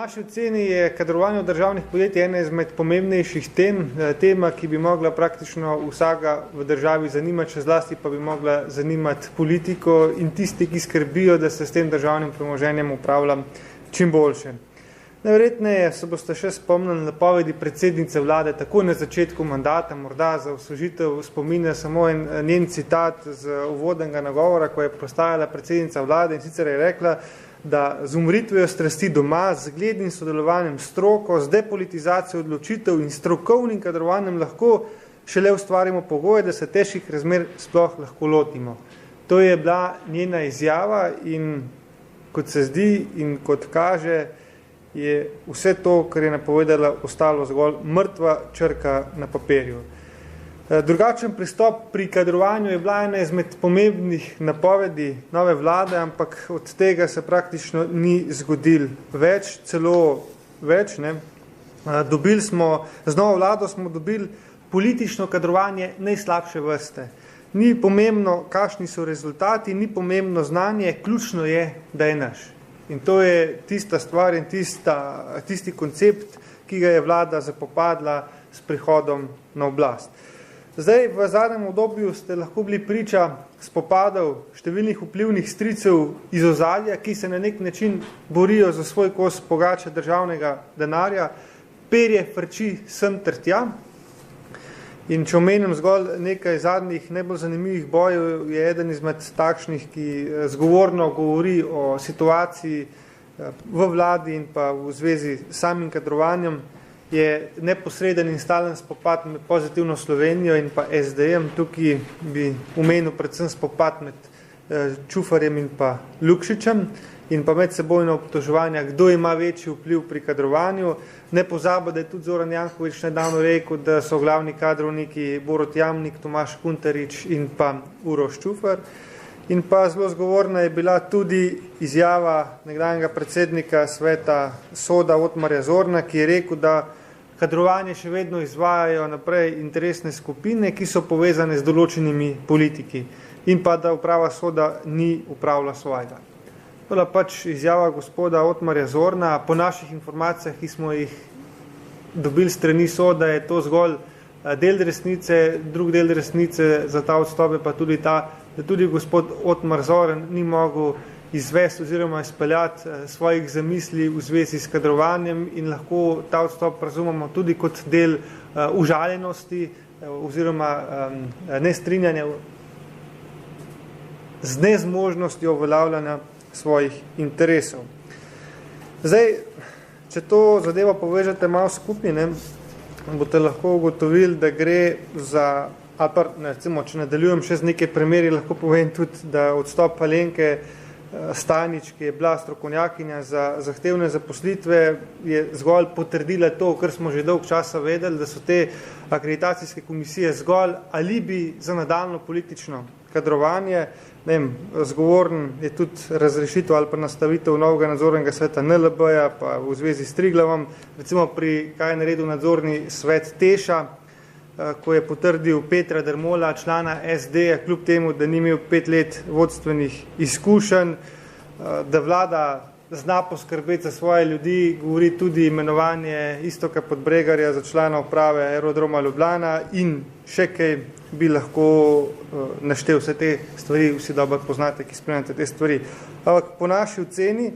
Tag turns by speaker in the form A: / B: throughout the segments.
A: naši oceni je kadrovanje v državnih podjetij ena izmed pomembnejših tema, ki bi mogla praktično vsega v državi zanimati, še zlasti pa bi mogla zanimati politiko in tisti, ki skrbijo, da se s tem državnim premoženjem upravlja čim boljše. Najverjetneje se boste še spomnili napovedi predsednice vlade tako na začetku mandata, morda za osvežitev spomine samo njen citat z uvodnega nagovora, ko je prostajala predsednica vlade in sicer je rekla, da z umritvijo strasti doma, z zglednim sodelovanjem stroko, z depolitizacijo odločitev in strokovnim kadrovanjem lahko šele ustvarimo pogoje, da se težkih razmer sploh lahko lotimo. To je bila njena izjava in kot se zdi in kot kaže, je vse to, kar je napovedala, ostalo zgolj mrtva črka na papirju. Drugačen pristop pri kadrovanju je bila ena izmed pomembnih napovedi nove vlade, ampak od tega se praktično ni zgodil več, celo več. Z novo vlado smo dobili politično kadrovanje najslabše vrste. Ni pomembno, kakšni so rezultati, ni pomembno znanje, ključno je, da je naš. In to je tista stvar in tisti koncept, ki ga je vlada zapopadla s prihodom na oblast. Zdaj, v zadnjem obdobju ste lahko bili priča spopadov številnih vplivnih stricev iz ozadja, ki se na nek način borijo za svoj kos pogače državnega denarja, perje frči sem ter tja. In če omenim zgolj nekaj zadnjih najbolj zanimivih bojev, je eden izmed takšnih, ki zgovorno govori o situaciji v vladi in pa v zvezi s samim kadrovanjem, je neposreden in stalen spopad med Pozitivno Slovenijo in pa SD-jem. Tukaj bi omenil predvsem spopad med Čufarjem in pa Lukšičem in pa medsebojno obtoževanja, kdo ima večji vpliv pri kadrovanju. Ne pozabo, da je tudi Zoran Janković nedavno rekel, da so glavni kadrovniki Borut Jamnik, Tomaž Kuntarič in pa Uroš Čufar. In pa zelo zgovorna je bila tudi izjava nekdanjega predsednika sveta Soda Otmarja Zorna, ki je rekel, da kadrovanje še vedno izvajajo naprej interesne skupine, ki so povezane z določenimi politiki in pa da uprava Soda ni upravila svojega. To je pač izjava gospoda Otmarja Zorna. Po naših informacijah, ki smo jih dobili strani Soda, je to zgolj del resnice, drug del resnice za ta odstop je pa tudi ta, da tudi gospod Otmar Zorn ni mogel izvesti oziroma izpeljati svojih zamisli v zvezi s kadrovanjem in lahko ta odstop razumemo tudi kot del užaljenosti oziroma nestrinjanja z nezmožnostjo uveljavljanja svojih interesov. Zdaj, če to zadevo povežete malo skupaj, boste lahko ugotovili, da gre za, ali pa, recimo, če nadaljujem še z nekaj primeri, lahko povem tudi, da odstop Alenke Stanič, ki je bila strokovnjakinja za zahtevne zaposlitve, je zgolj potrdila to, kar smo že dolg časa vedeli, da so te akreditacijske komisije zgolj alibi za nadaljno politično kadrovanje. Zgovoren je tudi razrešitev ali pa nastavitev novega nadzornega sveta NLB-ja, pa v zvezi s Triglavom, recimo kaj je naredil nadzorni svet Teša, ko je potrdil Petra Dermola, člana SD-ja, kljub temu, da ni imel 5 let vodstvenih izkušenj, da vlada zna poskrbeti za svoje ljudi, govori tudi imenovanje Iztoka Podbregarja za člana uprave Aerodroma Ljubljana in še kaj bi lahko naštel vse te stvari, vsi dobro poznate, ki spremljate te stvari. Ampak po naši oceni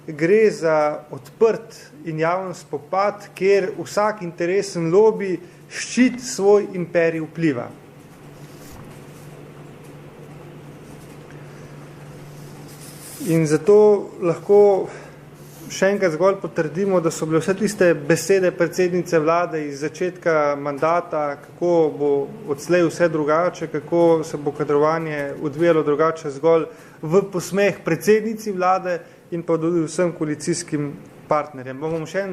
A: gre za odprt in javen spopad, kjer vsak interesen lobi ščiti svoj imperij vpliva. In zato lahko še enkrat zgolj potrdimo, da so bile vse tiste besede predsednice vlade iz začetka mandata, kako bo odslej vse drugače, kako se bo kadrovanje odvijalo drugače, zgolj v posmeh predsednici vlade in pa tudi vsem koalicijskim partnerjem. Bom še en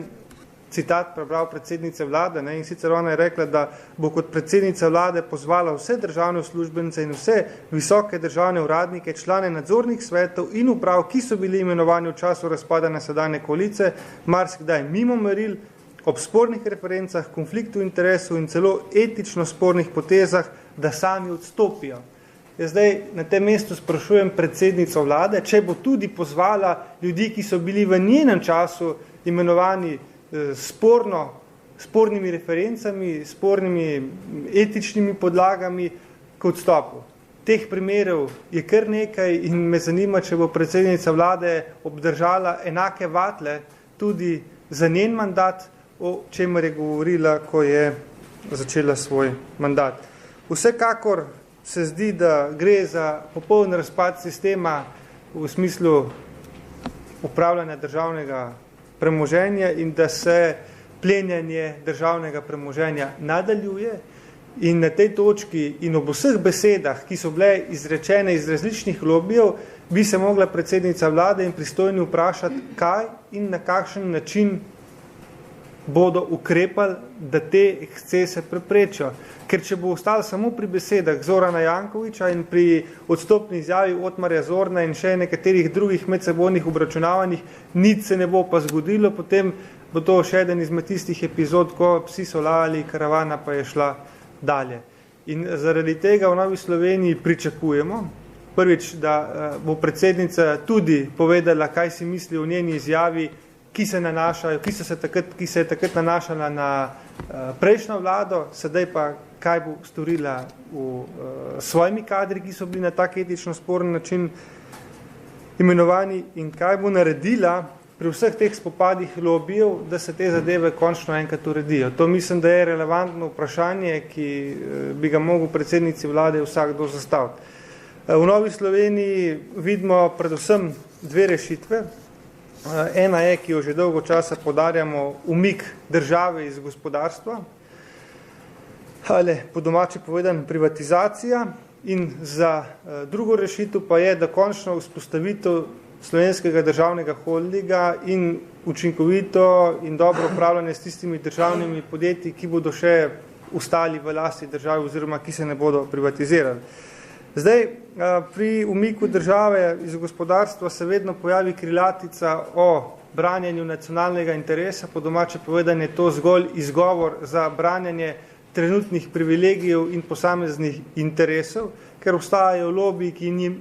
A: citat prebral predsednice vlade, in sicer ona je rekla, da bo kot predsednica vlade pozvala vse državne uslužbence in vse visoke državne uradnike, člane nadzornih svetov in uprav, ki so bili imenovani v času razpada sedanje koalicije, marsikdaj mimo meril, ob spornih referencah, konfliktu interesov in celo etično spornih potezah, da sami odstopijo. Jaz zdaj na tem mestu sprašujem predsednico vlade, če bo tudi pozvala ljudi, ki so bili v njenem času imenovani spornimi referencami, spornimi etičnimi podlagami k odstopu. Teh primerov je kar nekaj in me zanima, če bo predsednica vlade obdržala enake vatle tudi za njen mandat, o čemer je govorila, ko je začela svoj mandat. Vsekakor se zdi, da gre za popoln razpad sistema v smislu upravljanja državnega premoženja in da se plenjanje državnega premoženja nadaljuje. In na tej točki in ob vseh besedah, ki so bile izrečene iz različnih lobijev, bi se mogla predsednica vlade in pristojni vprašati, kaj in na kakšen način bodo ukrepali, da te ekscese preprečijo. Ker če bo ostalo samo pri besedah Zorana Jankovića in pri odstopni izjavi Otmarja Zorna in še nekaterih drugih medsebojnih obračunavanjih, nič se ne bo pa zgodilo, potem bo to še eden izmed tistih epizod, ko psi so lajali, karavana pa je šla dalje. In zaradi tega v Novi Sloveniji pričakujemo, prvič, da bo predsednica tudi povedala, kaj si misli o njeni izjavi, ki se je takrat nanašala na prejšnjo vlado, sedaj pa kaj bo storila v svojimi kadri, ki so bili na tak etično sporen način imenovani in kaj bo naredila pri vseh teh spopadih lobijev, da se te zadeve končno enkrat uredijo. To mislim, da je relevantno vprašanje, ki bi ga mogel predsednici vlade vsakdo zastaviti. V Novi Sloveniji vidimo predvsem dve rešitve. Ena je, ki jo že dolgo časa podarjamo, umik države iz gospodarstva, ali po domači povedan privatizacija, in za drugo rešitev pa je, da končno vzpostavitev slovenskega državnega holdinga in učinkovito in dobro upravljanje s tistimi državnimi podjetji, ki bodo še ostali v lasti države oziroma ki se ne bodo privatizirali. Zdaj, pri umiku države iz gospodarstva se vedno pojavi krilatica o branjenju nacionalnega interesa, po domače povedan je to zgolj izgovor za branjanje trenutnih privilegijev in posameznih interesov, ker obstajajo lobiji,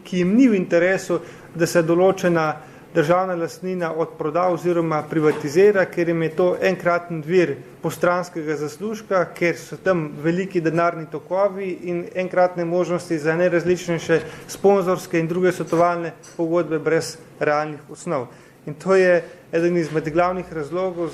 A: ki jim ni v interesu, da se določena državna lastnina odproda oziroma privatizira, ker jim je to enkraten vir postranskega zaslužka, ker so tam veliki denarni tokovi in enkratne možnosti za najrazličnejše sponzorske in druge svetovalne pogodbe brez realnih osnov. In to je eden izmed glavnih razlogov,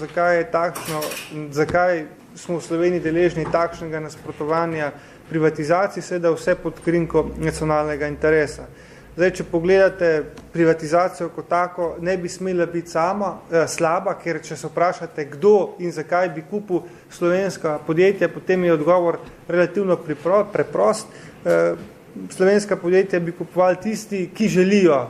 A: zakaj smo v Sloveniji deležni takšnega nasprotovanja privatizaciji, seveda vse pod krinko nacionalnega interesa. Zdaj, če pogledate privatizacijo kot tako, ne bi smela biti slaba, ker če se vprašate, kdo in zakaj bi kupil slovenska podjetja, potem je odgovor relativno preprost. Slovenska podjetja bi kupovali tisti, ki želijo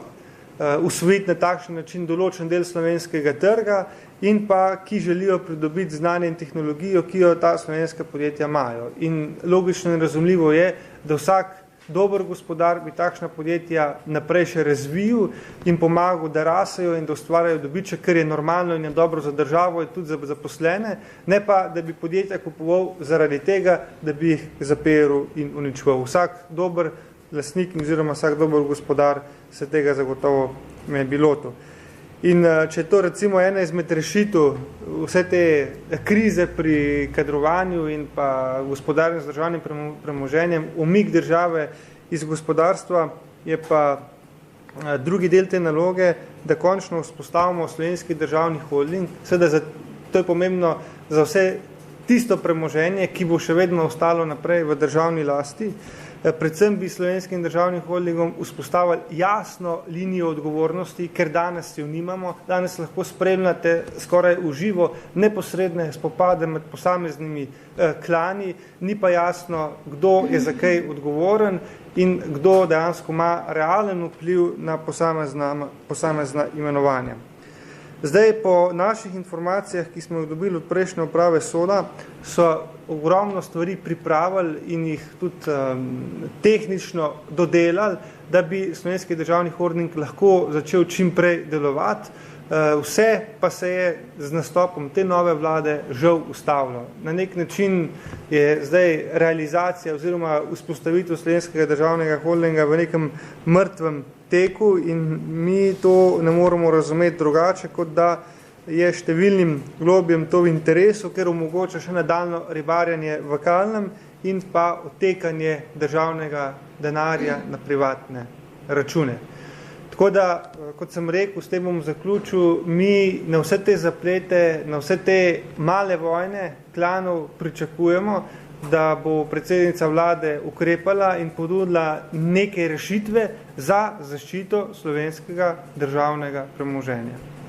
A: usvojiti na takšen način določen del slovenskega trga in pa ki želijo pridobiti znanje in tehnologijo, ki jo ta slovenska podjetja imajo. In logično in razumljivo je, da vsak dober gospodar bi takšna podjetja naprej še razvijal in pomagal, da rasejo in da ustvarjajo dobiček, kar je normalno in je dobro za državo in tudi za zaposlene, ne pa, da bi podjetja kupoval zaradi tega, da bi jih zapiral in uničeval. Vsak dober lastnik oziroma vsak dober gospodar se tega zagotovo ne bi lotil. In če je to recimo ena izmed rešitev vse te krize pri kadrovanju in pa gospodarjenju z državnim premoženjem, umik države iz gospodarstva, je pa drugi del te naloge, da končno vzpostavimo slovenski državni holding. Seveda to je pomembno za vse tisto premoženje, ki bo še vedno ostalo naprej v državni lasti. Predvsem bi slovenskim državnim holdingom vzpostavili jasno linijo odgovornosti, ker danes jo nimamo. Danes lahko spremljate skoraj v živo neposredne spopade med posameznimi klani, ni pa jasno, kdo je za kaj odgovoren in kdo dejansko ima realen vpliv na posamezna imenovanja. Zdaj, po naših informacijah, ki smo jih dobili od prejšnje uprave Soda, so ogromno stvari pripravili in jih tudi tehnično dodelali, da bi slovenski državni holding lahko začel čim prej delovati. Vse pa se je z nastopom te nove vlade žal ustavilo. Na nek način je zdaj realizacija oziroma vzpostavitev Slovenskega državnega holdinga v nekem mrtvem teku in mi to ne moremo razumeti drugače, kot da je številnim globljem to v interesu, ker omogoča še nadaljno ribarjanje v kalnem in pa odtekanje državnega denarja na privatne račune. Tako da, kot sem rekel, s tem bom zaključil, mi na vse te zaplete, na vse te male vojne klanov pričakujemo, da bo predsednica vlade ukrepala in ponudila neke rešitve za zaščito slovenskega državnega premoženja.